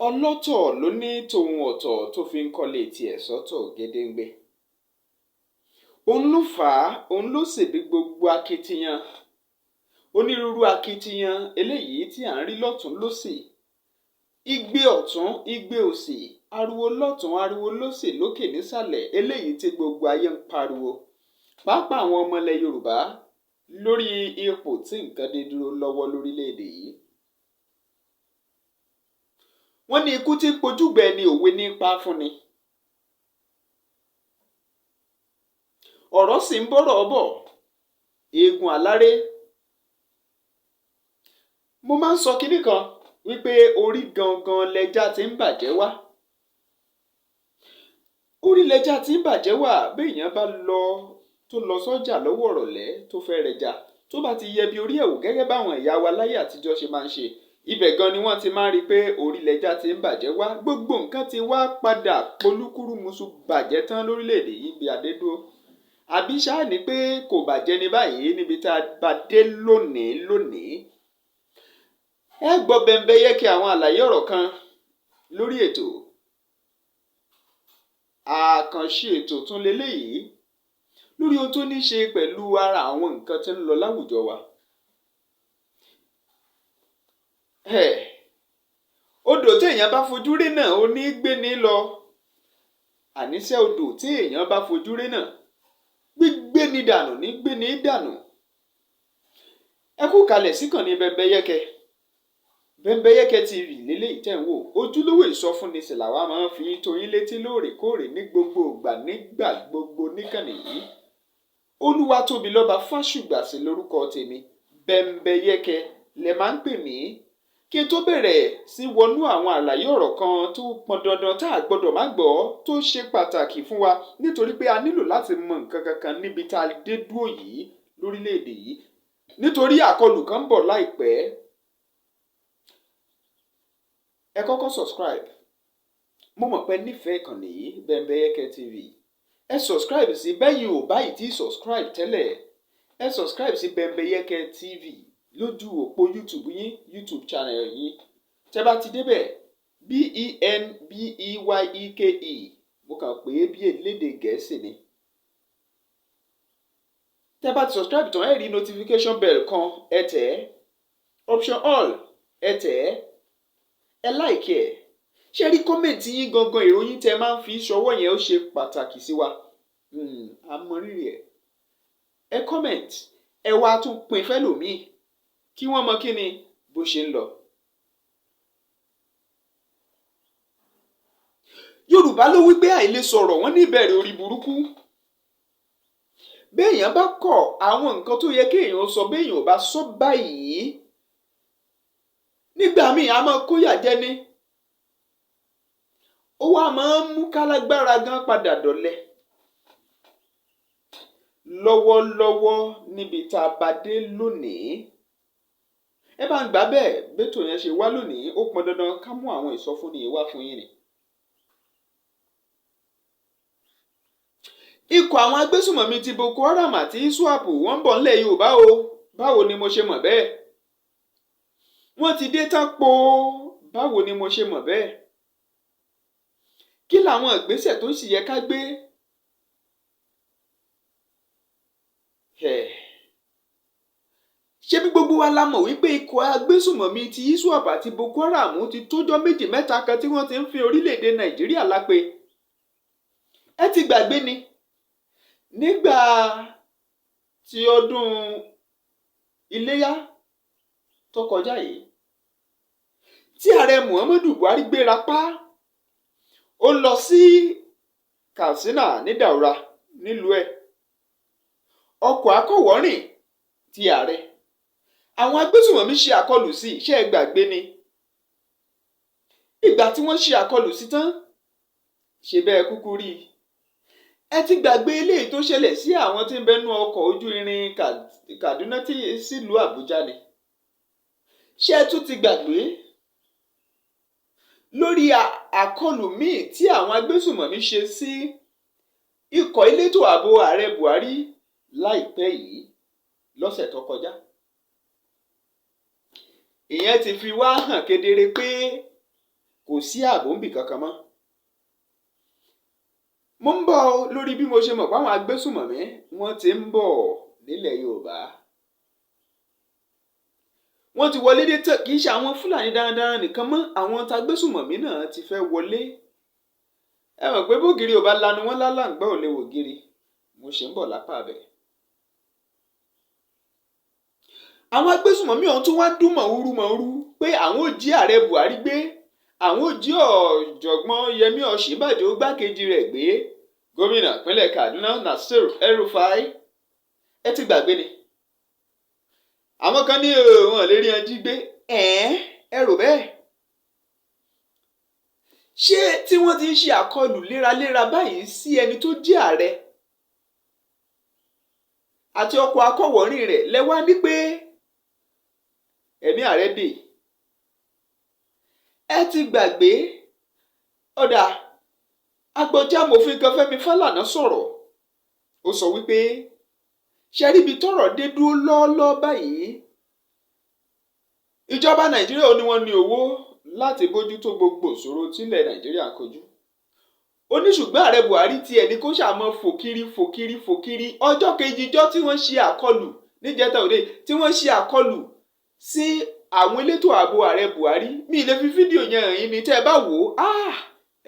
ọlọ́tọ̀ ló ní tòun ọ̀tọ̀ tó fi ń kọ́lé tiẹ̀ sọ́tọ̀ gédéǹgbé. Òun ló fà á, òun ló sì bí gbogbo akitiyan, onírúurú akitiyan eléyìí tí à ń rí lọ́tún lósì, igbe ọ̀tún igbe òsì, ariwo lọ́tún ariwo lósì, lókè nísàlẹ̀, eléyìí tí gbogbo ayé ń pariwo, pàápàá àwọn ọmọ ilẹ̀ Yorùbá lórí ipò tí nǹkan dé dúró lọ́wọ́ lórílẹ̀‐èdè yìí. Wọ́n ní ikú tí ń pojúgbẹ ni òwe ní pa fúnni. Ọ̀rọ̀ sì ń bọ̀rọ̀ bọ̀, eégún aláré. Mo máa ń sọ kinní kan wípé orí gangan lẹja tí ń bàjẹ́ wá. Orí lẹja tí ń bàjẹ́ wá béèyàn bá tó lọ sọ́jà lọ́wọ́ ọ̀rọ̀lẹ́ tó fẹ́ rẹja, tó bá ti yẹ bí orí ẹ̀wù gẹ́gẹ́ báwọn ìyá wa láyé àtijọ́ ṣe máa ń ṣe, ibẹ̀ gan ni wọ́n ti máa ń rí i pé orí lẹja tí ń bàjẹ́ wá. Gbogbo nǹkan ti wá padà polúkúrúmuṣu bàjẹ́ tán lórílẹ̀‐èdè yìí bí adédúró. Àbí ṣáà ní pé kò bàjẹ́ ní báyìí níbi tá a bá dé lónìí. Ẹ gbọ́ bẹ́ńbẹ́yẹ́kẹ àwọn àlàyé ọ̀rọ̀ kan lórí ètò. Àkànṣe ètò tún leléyìí lórí ohun tó ní ṣe pẹ̀lú ara àwọn nǹkan tí ń lọ láwùjọ wa. Odò tí èèyàn bá fojú rí náà ó ní gbé ní lọ. Àníṣe odò tí èèyàn bá fojú rí náà gbígbé ní dànù ní gbé ní dànù. Ẹ kú kalẹ̀ síkànnì bẹ́ńbẹ́yẹ́kẹ. Bẹ́ńbẹ́yẹ́kẹ TV lélẹ́yìí tẹ̀ ń wò. Ojúlówó ìsọfúnni sì làwa máa ń fi tó yín létí lóòrèkóòrè ní gbogbo ìgbà nígbà gbogbo níkànnì yìí. Olúwatóbilọ́ba Fásùgbà sí lórúkọ tèmi. Bẹ́ńbẹ́yẹ́kẹ lẹ máa ń pè mí. Kí n tó bẹ̀rẹ̀ sí wọnú àwọn àlàyé ọ̀rọ̀ kan tó pọn dandan tá a gbọ́dọ̀ má gbọ́, tó ṣe pàtàkì fún wa nítorí pé a nílò láti mọ nǹkan kankan níbi tá a dé dúró yìí lórílẹ̀‐èdè yìí. Nítorí àkọlù kan ń bọ̀ láìpẹ́. Ẹ kọ́kọ́ subscribe. Mo mọ̀ pé nífẹ̀ẹ́ ìkànnì yìí Bẹ́ńbẹ́yẹ́kẹ TV. Ẹ subscribe sí bẹ́yìn ò báyìí tí subscribe tẹ́lẹ̀. Ẹ subscribe sí Bẹ́ńbẹ́yẹ́kẹ TV lójú òpó YouTube yín, YouTube channel yín. Tẹ́ bá ti débẹ̀ BENBEYEKE mo kàn pé bí elédè Gẹ̀ẹ́sì ni. Tẹ́ bá ti subscribe tán ẹ rí notification bell kan, ẹ tẹ̀ ẹ́. Option all, ẹ tẹ̀ ẹ́. Ẹ like ẹ̀. Ṣé rí kọ́mẹ̀ntì yín gangan ìròyìn tẹ́ máa ń fi ṣọwọ́ yẹn ó ṣe pàtàkì sí wa. A mọ rírì ẹ̀. Ẹ comment, ẹ wá tún pín fẹ́lòmíì kí wọ́n mọ kí ni bó ṣe ń lọ. Yorùbá ló wí pé àìlè sọ̀rọ̀ wọ́n ní ìbẹ̀rẹ̀ orí burúkú. Béèyàn bá kọ̀ àwọn nǹkan tó yẹ kéèyàn sọ, béèyàn ò bá sọ báyìí, nígbà míì a máa kóyà jẹ ní. Ó wá máa ń mú kálágbára gan padà dọ̀lẹ. Lọ́wọ́lọ́wọ́ níbi tá a bá dé lónìí. Ẹ bá ń gbà bẹ́ẹ̀ bẹ́tò yẹn ṣe wá lónìí, ó pọn dandan ká mú àwọn ìsọfúnni yìí wá fún yín ni. Ikọ̀ àwọn agbésùmọ̀mí ti Boko Haram àti Iswap wọ́n ń bọ̀ nílẹ̀ Yorùbá o. Báwo ni mo ṣe mọ̀ bẹ́ẹ̀? Wọ́n ti dé tán po. Báwo ni mo ṣe mọ̀ bẹ́ẹ̀? Kí làwọn ìgbésẹ̀ tó sì yẹ ká gbé? Ṣé bí gbogbo wa la mọ̀ wípé ikọ̀ agbésùmọ̀mí ti Iswap àti Boko Haram ti tójọ́ méjì mẹ́ta kan tí wọ́n ti ń fi orílẹ̀-èdè Nàìjíríà lápè? Ẹ ti gbàgbé ni. Nígbà tí ọdún Iléyá tó kọjá yìí, tí ààrẹ Muhammadu Buhari gbéra pa, ó lọ sí Katsina ní Daura nílùú ẹ̀. Ọkọ̀ akọ̀wọ́rìn ti ààrẹ. Àwọn agbésùmọ̀mí ṣe àkọlù sí iṣẹ́ ẹ gbàgbé ni. Ìgbà tí wọ́n ṣe àkọlù sí tán, ṣe bẹ́ẹ̀ kúkú rí i. Ẹ ti gbàgbé eléyìí tó ṣẹlẹ̀ sí àwọn tí ń bẹnu ọkọ̀ ojú irin Kaduna sílùú Àbújá ni. Ṣé ẹ tún ti gbàgbé lórí àkọlù míì tí àwọn agbésùmọ̀mí ṣe sí ikọ̀ elétò ààbò ààrẹ Buhari láìpẹ́ yìí lọ́sẹ̀ tó kọjá? Ìyẹn ti fi wá hàn kedere pé kò sí ààbò níbì kankan mọ́. mo ń bọ̀ lórí bí mo ṣe mọ̀ páwọn agbésùmọ̀mí wọ́n ti ń bọ̀ nílẹ̀ Yorùbá. wọ́n ti wọlé dé tán, kì í ṣe àwọn Fúlàní darandaran nìkan mọ́, àwọn tagbésùmọ̀mí náà ti fẹ́ wọlé. ẹ mọ̀ pé bógiri ò bá lanu wọn lálàǹgbá ò lè wò giri. mo ṣe ń bọ̀ lápá bẹ̀. àwọn agbésùmọ̀mí ọ̀hún tún wá dún mọ̀húrú pé àwọn ò jí ààrẹ Buhari gbé, àwọn ò jí ọ̀jọ̀gbọ́n Yẹmí Ọ̀ṣínbàjò gbákejì rẹ̀ gbé, gómìnà ìpínlẹ̀ Kaduna Nasir El-Rufai. ẹ ti gbàgbé ni àwọn kan ní wọn lè rí wọn jí gbé. ẹ rò bẹ́ẹ̀? ṣé tí wọ́n ti ń ṣe àkọlù léraléra báyìí sí ẹni tó jẹ́ ààrẹ àti ọkọ̀ akọ̀wọ́rìn rẹ̀ lẹ́wà ní pé ẹ̀mí ààrẹ dè? ẹ ti gbàgbé? ọ̀dà agbọ̀jàmòfin kan Fẹ́mi Fálànà sọ̀rọ̀. ó sọ wípé ṣẹ́ríbi tọ́rọ̀ dé dúró lọ́ọ́lọ́ báyìí, ìjọba Nàìjíríà ó ní wọ́n ní owó láti bójútó gbogbo ìṣòro tílẹ̀ Nàìjíríà kojú. ó ní ṣùgbọ́n ààrẹ Buhari tiẹ̀ ní kó ṣàmọ́ fòkiri ọjọ́ kejìjọ́ tí wọ́n ṣe àkọlù níjẹta òde, tí wọ́n ṣe àkọlù sí àwọn elétò ààbò ààrẹ Buhari. mi ì lè fi fídíò yẹn hàn yín ni, tẹ́ ẹ bá wò ó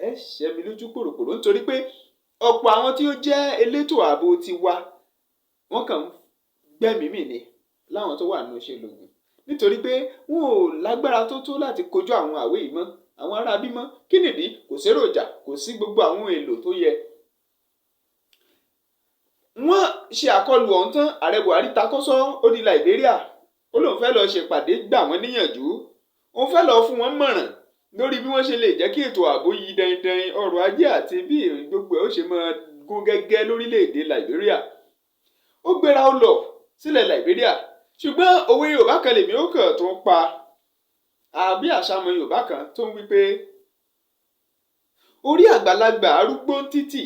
ẹ ṣẹ́ mi lójú pòròpòrò, nítorí pé ọ̀pọ̀ àwọn tí ó jẹ́ elétò ààbò ti wa wọ́n kàn ń gbẹ́mìí mì ni láwọn tó wà nínú òṣèlú ogun, nítorí pé wọn ò lágbára tó láti kojú àwọn àwé yìí mọ́, àwọn ará bí mọ́. kí nìdí? kò séròjà, kò sí gbogbo àwọn èlò tó yẹ. wọ́n ṣe àkọlù ọ̀hún tán, ààrẹ Buhari takọ́sọ́ ó di Liberia. ó lóun fẹ́ lọ ṣèpàdé gbà wọ́n níyànjú, òun fẹ́ lọ fún wọn mọ̀ràn lórí bí wọ́n ṣe lè jẹ́ kí ètò ààbò yí dandan, ọrọ̀ ajé àti bí gbogbo ẹ̀ ó ṣe máa gún gẹ́gẹ́ lórílẹ̀‐èdè Liberia. ó gbéra ó lọ sílẹ̀ Liberia, ṣùgbọ́n òwe Yorùbá kan lèmi ó kàn tó ń pa, àbí àṣàmọ̀ Yorùbá kan tó ń wí pé orí àgbàlagbà arúgbó ń títì,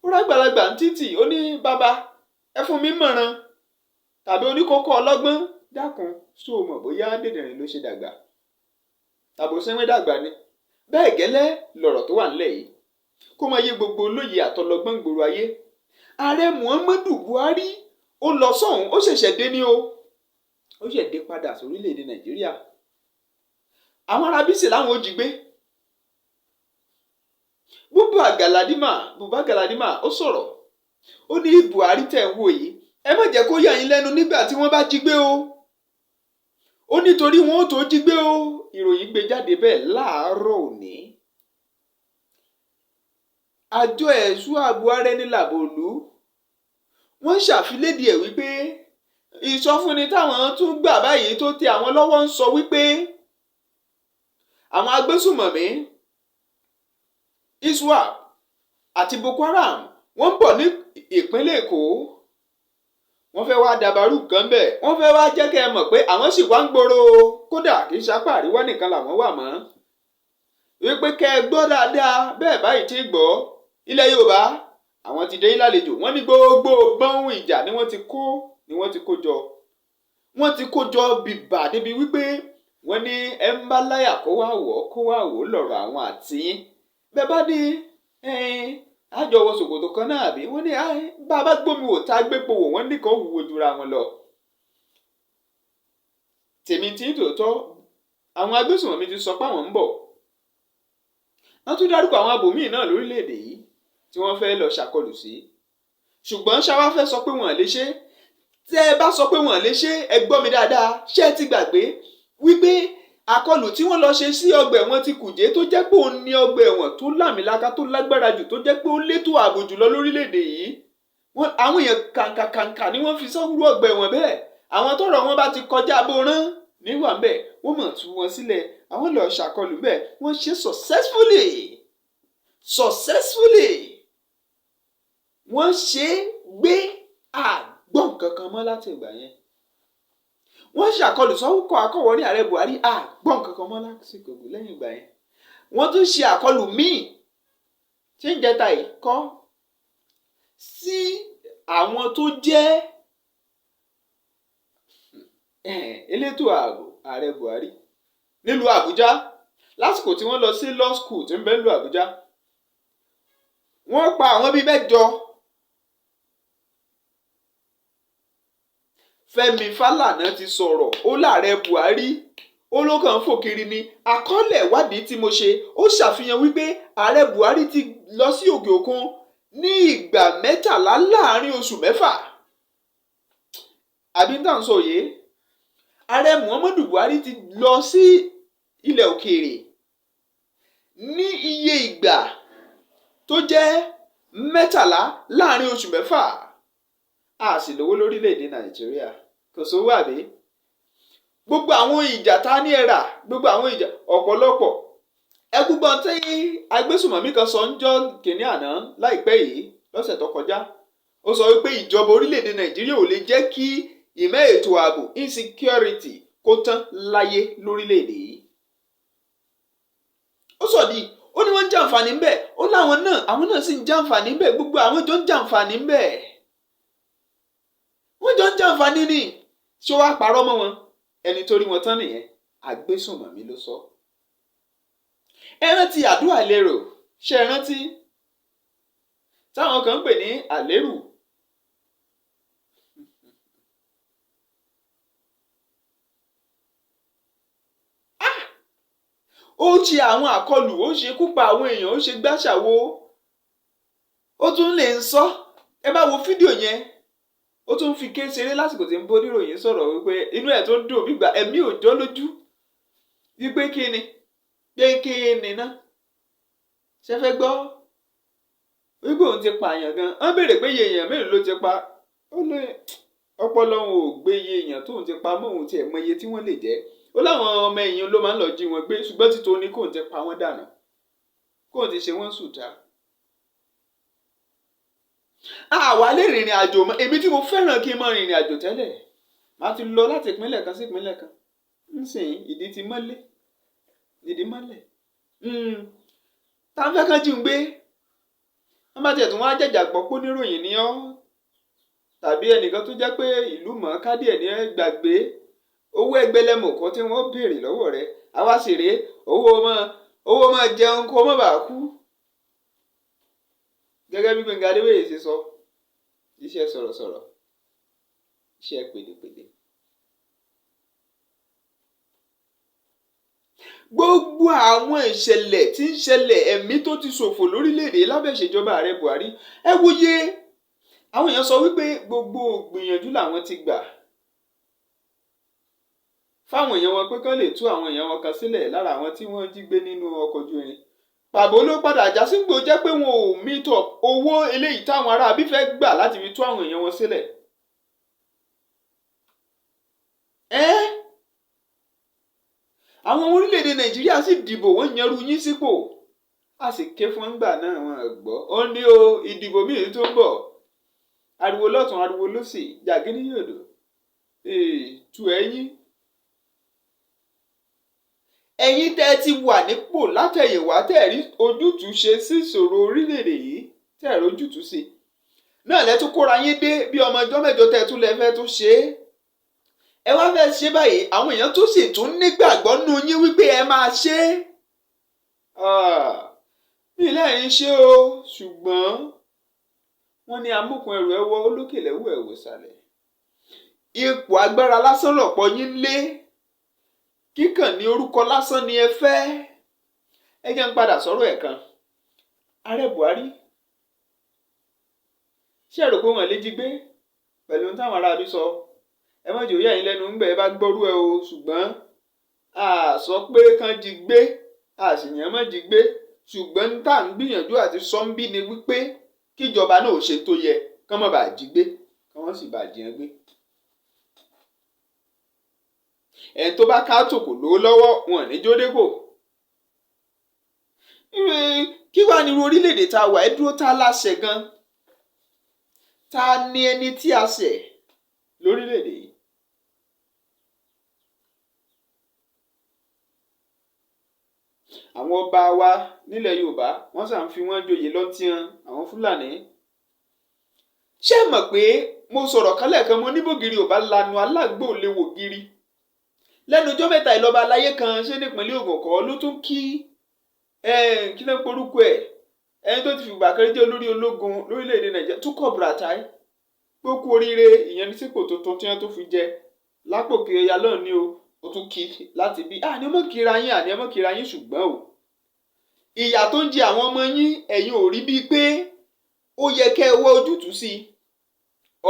orí àgbàlagbà ń títì, ó ní bàbá ẹ fún mi mọ̀ràn, tàbí oníkókó ọlọ́gbọ́n dákun ṣó o mọ̀ bóyá dèdèrìn ló ṣe dàgbà tàbí sẹ́wọ́n dàgbà ni. bẹ́ẹ̀ gẹ́lẹ́ lọ̀rọ̀ tó wà nílẹ̀ yìí kó máa yé gbogbo olóye àtọlọgbọ́n gbòòrò ayé. ààrẹ Muhammadu Buhari ó lọ sọ́hún, ó ṣẹ̀ṣẹ̀ dé ní o, ó ṣẹ̀ dé padà sórílẹ̀‐èdè Nàìjíríà. àwọn ará bísí láwọn ó jí gbé. Buba Galadima ó sọ̀rọ̀, ó ní Buhari tẹ̀ ń wò yìí ẹ má jẹ́ kó yà yín lẹ́nu nígbà tí wọ́n bá jí gbé o, ó nítorí wọn ó tó jí gbé o. ìròyìn gbé jáde bẹ́ẹ̀ láàárọ̀ òní. àjọ ẹ̀ṣọ́ ààbò ara ẹni làbòlú wọ́n ṣàfilédìí ẹ̀ wípé ìsọfúnni táwọn tún gbà báyìí tó tẹ àwọn lọ́wọ́ ń sọ wípé àwọn agbésùmọ̀mí Iswap àti Boko Haram wọ́n ń bọ̀ ní ìpínlẹ̀ Èkó. wọ́n fẹ́ wá dàbàrú kan bẹ́ẹ̀, wọ́n fẹ́ wá jẹ́ kẹ́ ẹ mọ̀ pé àwọn sì wá ń gbòòrò, kódà kì í ṣapá àríwá nìkan làwọn wà mọ́. wípé kẹ́ ẹ gbọ́ dáadáa, bẹ́ẹ̀ báyìí ti gbọ́, ilẹ̀ Yorùbá àwọn ti dé yín lálejò. wọ́n ní gbogbo gbọ́hùn ìjà ni wọ́n ti kó jọ. wọ́n ti kó jọ bìbà débi wípé wọ́n ní ẹ ń bá láyà kó wá wò lọ̀rọ̀ àwọn àti bẹ́ẹ̀ bá ní àjọwọ́ ṣòkòtò kan náà bí wọ́n ní bá a bá gbómi wò tá a gbépo wò wọ́n nìkan wúwo jura wọn lọ. tèmi tí tòótọ́ àwọn agbésùnmọ̀mí ti sọ pé àwọn ń bọ̀. wọ́n tún dárúkọ àwọn abòmíì náà lórílẹ̀‐èdè yìí tí wọ́n fẹ́ lọ ṣàkọlù sí. ṣùgbọ́n ṣáwá fẹ́ sọ pé wọ́n lè ṣe. tẹ́ ẹ bá sọ pé wọ́n lè ṣe, ẹ gbọ́ mi dáadáa, ṣé ẹ ti gbàgbé wípé àkọlù tí wọ́n lọ ṣe sí ọgbà ẹ̀wọ̀n ti Kùjé tó jẹ́ pé òun ní ọgbà ẹ̀wọ̀n tó lámìlaka tó lágbára jù, tó jẹ́ pé ó létò ààbò jùlọ lórílẹ̀‐èdè yìí. àwọn èèyàn kàǹkàǹkà ni wọ́n fi sọ́wọ́rú ọgbà ẹ̀wọ̀n bẹ́ẹ̀. àwọn tọ́rọ̀ wọn bá ti kọjá bórán níwà ń bẹ̀ wọ́n mọ̀ tú wọn sílẹ̀, àwọn lọ ṣàkọlù bẹ́ẹ̀ wọ́n ṣe successfully wọ́n ṣe gbé àgbọ̀n kankan mọ́ láti ìgbà yẹn. wọ́n ṣàkọlù sọ́wọ́kọ̀ akọ̀wọ́rí ààrẹ Buhari àgbọ̀n kankan mọ́ lásìkò lẹ́yìn ìgbà yẹn. wọ́n tún ṣe àkọlù míì tí ń jẹta yìí kọ́ sí àwọn tó jẹ́ elétò ààbò ààrẹ Buhari nílùú Àbújá lásìkò tí wọ́n lọ sí law school tí ń bẹ nílùú Àbújá wọ́n pa àwọn bíi 8. Fẹ́mi Fálànà ti sọ̀rọ̀ ó láàrẹ Buhari ó ló kàn ń fò kiri ni. Àkọọ́lẹ̀ ìwádìí tí mo ṣe ó ṣàfihàn wípé ààrẹ Buhari ti lọ sí òkè òkun ní ìgbà 13 láàrin oṣù 6. àbí tá à ń sọ yìí ààrẹ Muhammadu Buhari ti lọ sí ilẹ̀ òkèèrè ní iye ìgbà tó jẹ́ 13 láàrin oṣù 6. A sì lówó lórílẹ̀‐èdè Nàìjíríà kò sówó àbí gbogbo àwọn ìjà tá ní ẹ̀rà gbogbo àwọn ìjà ọ̀pọ̀lọpọ̀ ẹgbùgbọ́n tí agbésùmọ̀mí kan sọ ń jọ́ kìíní àná láìpẹ́ yìí lọ́sẹ̀ tó kọjá ó sọ wípé ìjọba orílẹ̀‐èdè Nàìjíríà ò lè jẹ́ kí ìmọ̀ ètò ààbò insecurity kó tán láyé lórílẹ̀‐èdè yìí. Ó sọ di ó ní wọ́n ń jàǹfààní ń bẹ̀ ó láwọn náà àwọn náà sì ń jàǹfààní ń bẹ̀ gbogbo àwọn jọ ń jàǹfààní ń bẹ̀ wọ́n jọ ń jàǹfààní ni ṣé wàá parọ́ mọ́ wọn ẹni tó rí wọn tán nìyẹn agbésùnmọ̀mí ló sọ. Ẹ rántí àdúrà lérò ṣe é rántí táwọn kan ń pè ní àlérù. Ó ṣe àwọn àkọlù ó ṣekú pa àwọn èèyàn ó ṣe gbàṣàwo ó tún lè ń sọ ẹ bá wo fídíò yẹn ó tún fi ké ṣeré lásìkò tí ń bó níròyìn sọ̀rọ̀ wípé inú ẹ̀ tó ń dùn gbígbà ẹ̀mí ò jọ́ lójú wípé kí ni náà ṣe fẹ́ gbọ́ wípé òun ti pààyàn gan wọ́n béèrè pé iye èèyàn mélòó ló ti pa ó lè ọpọlọ òun ò gbé iye èèyàn tóun ti pa mọ́ òun tiẹ̀ mọ iye tí wọ́n lè jẹ́ ó láwọn ọmọ èèyàn ló máa ń lọ jí wọn gbé ṣùgbọ́n tí tòun ní kóun ti pa wọ́n dànù kóun ti ṣe wọ́n sùtá. Àwa lè rìnrìn àjò mọ́ èmi tí mo fẹ́ràn kí n máa rìnrìn àjò tẹ́lẹ̀ máa ti lọ láti ìpínlẹ̀ kan sí ìpínlẹ̀ kan nísìnyí ìdí ti mọ́lẹ̀ tá a fẹ́ kán jí ń gbé wọ́n bá tiẹ̀ tún wá jẹ̀jà gbọ́ pé oníròyìn ni ọ́ tàbí ẹnìkan tó jẹ́ pé ìlú mọ̀ọ́ká díẹ̀ ní gbàgbé owó ẹgbẹ̀lẹ́mọ̀kọ́ tí wọ́n béèrè lọ́wọ́ rẹ̀ àwa sì rèé owó máa jẹun kó má bàa kú. Gẹ́gẹ́ bí Gbẹ́ngà Adébóyè ṣe sọ iṣẹ́ sọ̀rọ̀sọ̀rọ̀ iṣẹ́ pèdèpèdè. Gbogbo àwọn ìṣẹ̀lẹ̀ tí ń ṣẹlẹ̀ ẹ̀mí tó ti ṣòfò lórílẹ̀‐èdè lábẹ́ ìṣèjọba ààrẹ Buhari ẹ wòye àwọn èèyàn sọ wípé gbogbo gbìyànjú làwọn ti gbà fáwọn èèyàn wọn pé kán lè tú àwọn èèyàn wọn kan sílẹ̀ lára àwọn tí wọ́n jí gbé nínú ọkọ̀ ojú irin pàbó ló padà já sí gbò jẹ́ pé wọn ò meet up owó eléyìí táwọn ará bí fẹ́ gbà láti fi tú àwọn èèyàn wọn sílẹ̀. Àwọn orílẹ̀-èdè Nàìjíríà sì dìbò wọ́n yanrú yín sípò a sì ké fún ńgbà náà wọn gbọ́ ó ní o ìdìbò míì tó ń bọ̀ ariwo lọ́tún ariwo lósì jàgínní yòdò tú ẹ̀yin tẹ́ ti wà nípò látẹ̀yìnwá tẹ́ rí ojútùú ṣe sí ìṣòro orílẹ̀-èdè yìí tẹ́ rí ojútùú sí náà lẹ́tún kóra yín dé bí ọmọ ọjọ́ mẹ́jọ tẹ́ tún lẹ́ fẹ́ tún ṣe ẹ wá fẹ́ ṣe báyìí àwọn èèyàn tó sì tún nígbàgbọ́ nù yín wípé ẹ máa ṣe ní lẹ́yìn ṣe o ṣùgbọ́n wọ́n ní amúkun ẹrù ẹwọ́ olókè lẹ́wọ́ ẹ̀wò sàlẹ̀ ipò agbára lásán lọ̀pọ̀ yín lé kíkàn ní orúkọ lásán ni ẹ fẹ́ ẹ jẹ́ ń padà sọ̀rọ̀ ẹ̀ kan ààrẹ Buhari ṣé ẹ rò pé wọ́n lè jí gbé pẹ̀lú ohun táwọn aráabí sọ ẹ má jẹ́ ó yà yín lẹ́nu ńgbẹ́ ẹ bá gbọ́rú ẹ o ṣùgbọ́n a sọ pé kán jí gbé a sì yàn má jí gbé ṣùgbọ́n tá à ń gbìyànjú àti sọ́ńbí ni wípé kíjọba náà ò ṣe tó yẹ kán má bàa jí gbé kán wọ́n sì bàa jiyàn gbé. ẹni tó bá ká tòkò lówó lọ́wọ́ wọn ní jódégò. kí wàá ní irú orílẹ̀-èdè tá a wà ẹ́ dúró tá a láṣẹ gan ta ni ẹni tí a ṣẹ̀ lórílẹ̀-èdè yìí. àwọn ọba wa nílẹ̀ Yorùbá wọ́n sàn fi wọ́n joyè lọ́tíyàn àwọn Fúlàní. ṣé ẹ mọ̀ pé mo sọ̀rọ̀ kálẹ̀ kan mo ní bògiri ò bá lanu alágbò léwò giri lẹ́nu ọjọ́ mẹ́ta ìlọba aláyé kan ṣé nípínlẹ̀ Ògùn kọ́ ló tún kí kí ló ń porúkọ ẹ̀ ẹni tó ti fìgbà kan jẹ́ olórí ológun lórílẹ̀‐èdè Nàìjíríà tún kọ̀ Buratai pé ó kú oríire ìyẹn ní sípò tuntun tí wọ́n tó fi jẹ lápò kí ọya lọ́ọ̀ ní o tún kí láti bí àní ọmọ kíra yín ṣùgbọ́n o ìyà tó ń jẹ àwọn ọmọ yín ẹ̀yin ò rí bíi pé ó yẹ kẹ́ ẹ wá ojútùú sí i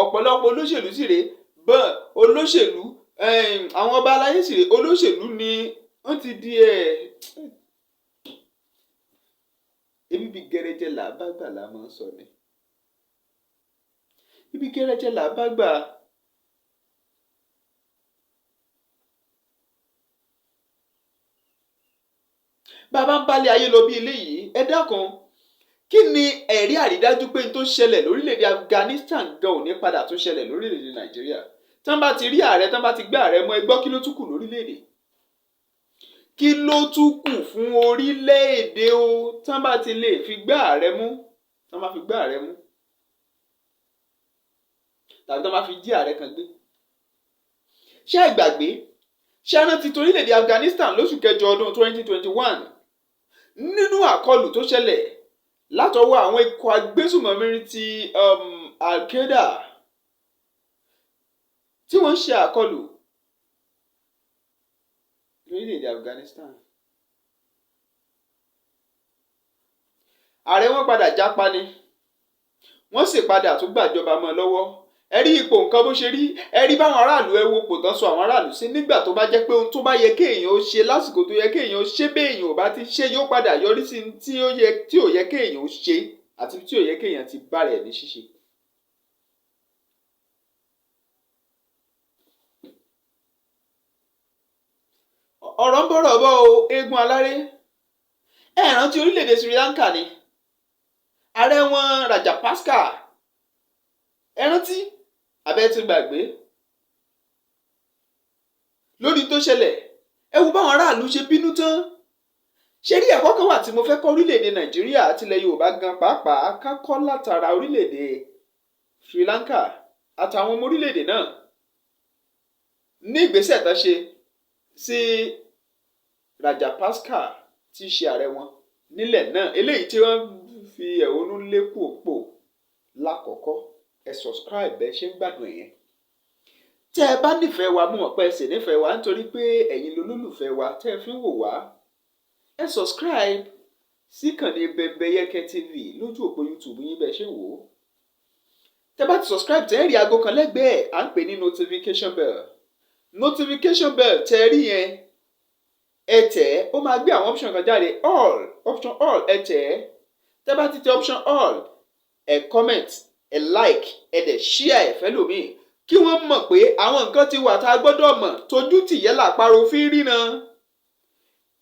ọ̀pọ̀lọpọ̀ olóṣèlú sì rèé bọ́n olóṣèlú àwọn ọba aláyé sì rèé olóṣèlú ni wọ́n ti di ebi bí gẹrẹjẹ là bá gbà la máa ń sọ ni ibi gẹrẹjẹ là bá gbà. bàbá ń balẹ̀ ayé lọ bí eléyìí ẹ dákun kí ni ẹ̀rí àrídájú pé n tó ṣẹlẹ̀ lórílẹ̀‐èdè Afghanistan gan ò ní padà tó ṣẹlẹ̀ lórílẹ̀‐èdè Nàìjíríà tán bá ti rí ààrẹ tán bá ti gbé ààrẹ mọ́ ẹ gbọ́ kí ló tún kù lórílẹ̀‐èdè kí ló tún kù fún orílẹ̀‐èdè o tán bá ti lè fi gbé ààrẹ mú tán bá fi gbé ààrẹ mú tàbí tán bá fi jí ààrẹ kan gbé ṣé ẹ gbàgbé ṣé rántí torílẹ̀‐èdè Afghanistan lóṣù kẹjọ ọdún 2021 nínú àkọlù tó ṣẹlẹ̀ látọwọ́ àwọn ikọ̀ agbésùmọ̀mí ti Al-Qaeda tí wọ́n ń ṣe àkọlù lórílẹ̀‐èdè Afghanistan. ààrẹ wọn padà jápa ni wọ́n sì padà tún gbàjọba mọ́ lọ́wọ́ ẹ rí ipò nǹkan bó ṣe rí ẹ rí báwọn aráàlú ẹ wo pò tán sọ àwọn aráàlú sí nígbà tó bá jẹ́ pé ohun tó bá yẹ kéèyàn ó ṣe lásìkò tó yẹ kéèyàn ó ṣe béèyàn ò bá ti ṣe yóò padà yọrí sí tí ò yẹ kéèyàn ó ṣe àti tí ò yẹ kéèyàn ti bá rẹ̀ ní ṣíṣe. ọ̀rọ̀ ń bọ̀rọ̀ bọ́ o eégún aláré ẹ rántí orílẹ̀-èdè Sri Lanka ni ààrẹ wọn Rajapaksa ẹ rántí abẹ́ ti gbàgbé lórí tó ṣẹlẹ̀ ẹ wo báwọn aráàlú ṣe bínú tán ṣe rí ẹ̀kọ́ kan wà tí mo fẹ́ kọ́ orílẹ̀-èdè Nàìjíríà àtilẹ̀ Yorùbá gan pàápàá ká kọ́ látara orílẹ̀-èdè Sri Lanka àtàwọn ọmọ orílẹ̀-èdè náà ní ìgbésẹ̀ tán ṣe sí Rajapaksa tí í ṣe ààrẹ wọn nílẹ̀ náà eléyìí tí wọ́n fi ẹ̀hónú lé kú òpó lákọ̀ọ́kọ́ ẹ subscribe bẹ́ẹ̀ ṣe ń gbádùn ẹ̀yẹn tẹ́ ẹ bá nífẹ̀ẹ́ wa mú ọ̀pẹ́ ẹsẹ̀ nífẹ̀ẹ́ wa nítorí pé ẹ̀yin lolólùfẹ́ wa tẹ́ ẹ fi ń wò wá ẹ subscribe sí ìkànnì Bembeyeke TV lójú òpó YouTube yín bẹ́ẹ̀ ṣe ń wò ó tẹ́ bá ti subscribe tẹ́ ẹ rí aago kan lẹ́gbẹ̀ẹ́ à ń pè ní notification bell tẹ́ ẹ rí yẹn ẹ tẹ̀ ó máa gbé àwọn option kan jáde option all ẹ tẹ́ bá ti tẹ option all ẹ comment ẹ like ẹ dẹ̀ share ẹ fẹ́ lómi kí wọ́n mọ̀ pé àwọn nǹkan ti wà tá a gbọ́dọ̀ mọ̀ tójú tìyẹ́ làparò fi ń ríran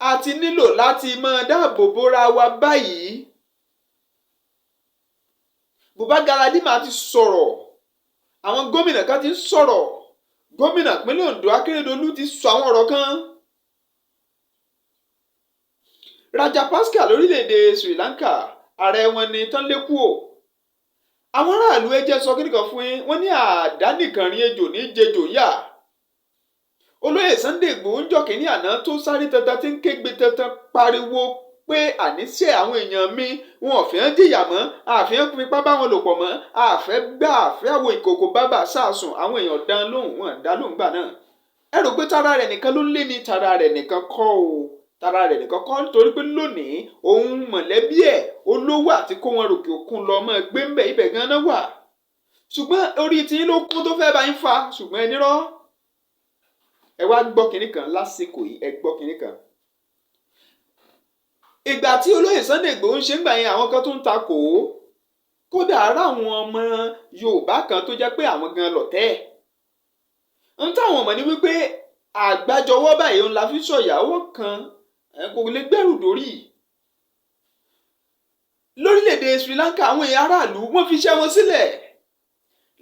a ti nílò láti máa dáàbò bóra wa báyìí. Buba Galadima ti sọ̀rọ̀ àwọn gómìnà kan ti sọ̀rọ̀ gómìnà ìpínlẹ̀ Ondo Akérédolú ti sọ àwọn ọ̀rọ̀ kan. Rajapaksa lórílẹ̀‐èdè Sri Lanka ààrẹ wọn ni tán lékú o àwọn aráàlú ẹ jẹ́ sọ kí nìkan fún yín wọ́n ní àdá nìkan rin ejò ní jẹjò yá olóyè Sunday Igboho ń jọ kínní àná tó sáré tantan tí ń kégbe tantan pariwo pé àníṣe àwọn èèyàn mi wọn ò fẹ́ jìyà mọ́ àfihàn fipá bá wọn lò pọ̀ mọ́ àfẹ́ gbà àfẹ́ àwọ̀ ìkòkò bábà sàásùn àwọn èèyàn dán lóhùn wọn dá lóhùn gbà náà ẹ rò pé tara rẹ̀ nìkan ló lé ní tara rẹ̀ nìkan kọ́ o tara rẹ̀ nìkan kọ́ nítorí pé lónìí òun mọ̀lẹ́bí ẹ̀ olówó àti kó wọn ròkè òkun lọ mọ́ gbé ń bẹ̀ ibẹ̀ gan-an wà ṣùgbọ́n orí tí ló kún tó fẹ́ bá yín fa ṣùgbọ́n ẹ nírọ́ ẹ wá gbọ́ kinní kan lásìkò yìí ẹ gbọ́ kinní kan. ìgbà tí olóyè Sunday Igboho ń ṣe ń gbà yẹn àwọn kan tó ń takò ó kódà ara àwọn ọmọ Yorùbá kan tó jẹ́ pé àwọn gan lọ̀tẹ̀ ń táwọn ọmọ ní wípé àgbájọwọ́ báyìí òun la fi sọ̀yàwó kan kò lè gbẹ́rù dórí. lórílẹ̀‐èdè Sri Lanka àwọn èèyàn aráàlú wọ́n fi iṣẹ́ wọn sílẹ̀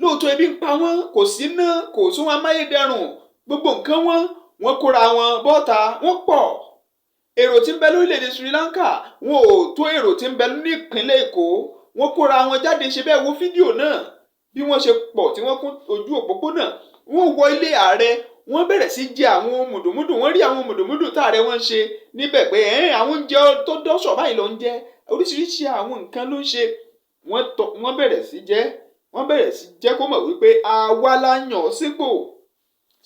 lóòótọ́ ebi ń pa wọ́n kò sí ná kò sún wọn amáyédẹrùn gbogbo nǹkan wọ́n kóra wọn bọ́ta wọ́n pọ̀ èrò tí ń bẹ lórílẹ̀‐èdè Sri Lanka wọn ò tó èrò tí ń bẹ ní ìpínlẹ̀ Èkó wọ́n kóra wọn jáde ṣe bẹ́ẹ̀ wo fídíò náà bí wọ́n ṣe pọ̀ tí wọ́n kún ojú òpópónà wọ́n wọ ilé ààrẹ wọ́n bẹ̀rẹ̀ sí jẹ àwọn mùdùmùdù, wọ́n rí àwọn mùdùmùdù táàrẹ wọ́n ń ṣe níbẹ̀ pé àwọn oúnjẹ tó dọ́ṣọ̀ báyìí ló ń jẹ, oríṣiríṣi àwọn nǹkan ló ń ṣe. Wọ́n bẹ̀rẹ̀ sí jẹ́ kó mọ̀ wípé àwa la yàn sípò.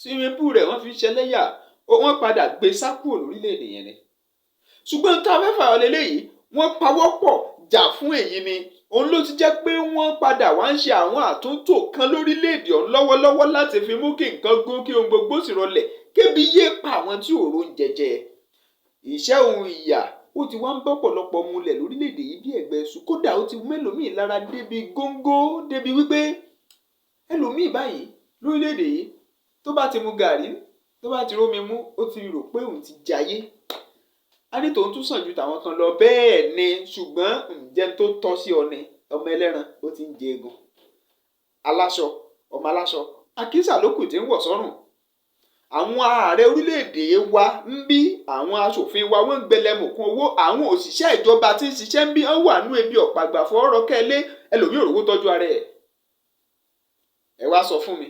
Swimming pool rẹ̀ wọ́n fi ṣẹlẹ́yà, wọ́n padà gbé sákúrò lórílẹ̀‐èdè yẹn ni. Ṣùgbọ́n tá a fẹ́ fà ọ́ lélẹ́yìí, wọ́n pawọ́pọ̀ jà fún èyí ni. Òun ló ti jẹ́ pé wọ́n padà wá ń ṣe àwọn àtúntò kan lórílẹ̀‐èdè ọ̀hún lọ́wọ́lọ́wọ́ láti fi mú kí nǹkan gún, kí ohun gbogbo sì rọlẹ̀, kébi yé pa àwọn tí òró ń jẹjẹ. Ìṣẹ́ ohun ìyà ó ti wá ń bọ́pọ̀lọpọ̀ mulẹ̀ lórílẹ̀‐èdè yìí bí ẹ̀gbẹ́ ẹ̀sùn. Kódà ó ti mélòmíì lára débi góńgó, débi wípé ẹlòmíì báyìí lórílẹ̀‐èdè yìí tó bá ti mu gàrí, tó bá ti rómi mú, ó ti rò pé òun ti jayé. A ní tòun tún sàn ju tàwọn kan lọ, bẹ́ẹ̀ ni, ṣùgbọ́n ǹjẹ́ tó tọ́ sí ọ ni ọmọ ẹlẹ́ran ó ti ń jẹ egun. Aláṣọ, ọmọ aláṣọ, àkísà ló kù tí ń wọ̀ sọ́rùn. Àwọn ààrẹ orílẹ̀-èdè wa ń bí, àwọn aṣòfin wa wọ́n ń gbẹlẹmùkún owó, àwọn òṣìṣẹ́ ìjọba tí ń ṣiṣẹ́ ń bí wọ́n wà nú ebi ọ̀pàgbà fọ́ọ́rọ́ kẹ́lé, ẹlòmíì òrówó tọ́jú ara ẹ̀. Ẹ wá sọ fún mi,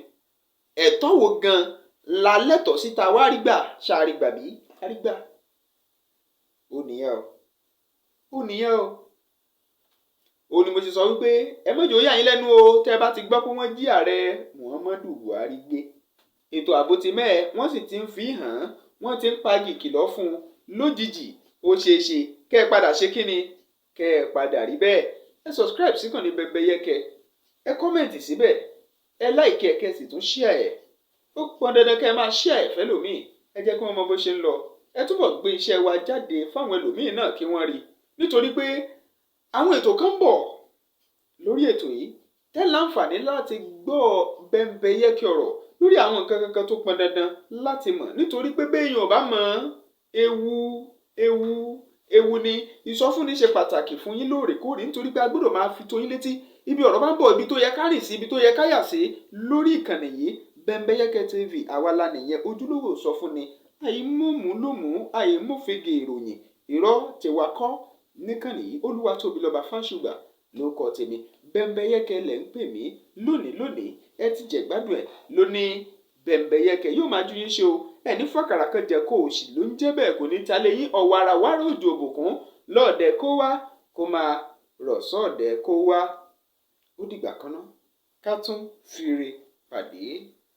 ẹ̀tọ́ wo gan la lẹ́tọ̀ọ́ síta wá rí gbà, ṣáà rí gbà bí? A rí gbà. Ó nìyẹn o. Ó ní mo ṣe sọ wípé ẹ mọ́jọ́ yà yín lẹ́nu o tẹ́ bá ti gbọ́ pé wọ́n jí ààrẹ Muhammadu Buhari gbé. Ètò ààbò ti mẹ́ẹ̀, wọ́n sì ti ń fi hàn, wọ́n ti ń pagi ìkìlọ̀ fún un lójijì. Ó ṣeé ṣe kẹ́ ẹ padà ṣe kíni, kẹ́ ẹ padà rí bẹ́ẹ̀. Ẹ subscribe sí ìkànnì Bembeyeke, ẹ kọ́mẹ̀ntì síbẹ̀, ẹ like ẹ kẹ́ sì tún share ẹ̀. Ó pọn dandan kẹ́ ẹ máa share ẹ̀ fẹ́lòmíì, ẹ jẹ́ kí wọ́n mọ bó ṣe ń lọ. Ẹ túbọ̀ gbé iṣẹ́ wa jáde fáwọn ẹlòmíì náà kí wọ́n rí, nítorí pé àwọn ètò kan ń bọ̀ lórí ètò yìí tẹ́ láǹfààní láti gbọ́ Bembeyeke ọ̀rọ̀ lórí àwọn nǹkan kankan tó pọn dandan láti mọ̀, nítorí pé béèyàn ò bá mọ̀ ewu ni. Ìsọfúnni ṣe pàtàkì fún yín lóòrèkóòrè, nítorí pé a gbọ́dọ̀ máa fi tó yín létí ibi ọ̀rọ̀ bá ń bọ̀, ibi tó yẹ ká rìn sí, ibi tó yẹ ká yà sí lórí ìkànnì yìí. Bembeyeke TV, àwa la nìyẹn, ojúlówó ìsọfúnni, àìmọ̀mú lómú, àìmọ̀fẹ́gẹ̀ ìròyìn, irọ́ tiwa kọ́ níkànnì yìí. Olúwatóbilọ́ba Fáṣùgbà ló kọ tèmi. Bembeyeke lẹ̀ ń pè mí lónìí, ẹ ti jẹ̀ gbádùn ẹ̀ lónìí. Bembeyeke yóò máa ju yín ṣe o, ẹni fọ́kàrà kan jẹ kó o sì ló ń jẹ́ bẹ́ẹ̀, kò ní ta lé yín. Ọ̀wàrà wàrà òjò òbùkún lọ́ọ̀dẹ kó wá, kó máa rọ̀ sọ́ọ̀dẹ kó wá. Ó dìgbà kan náà, ká tún fire pàdé.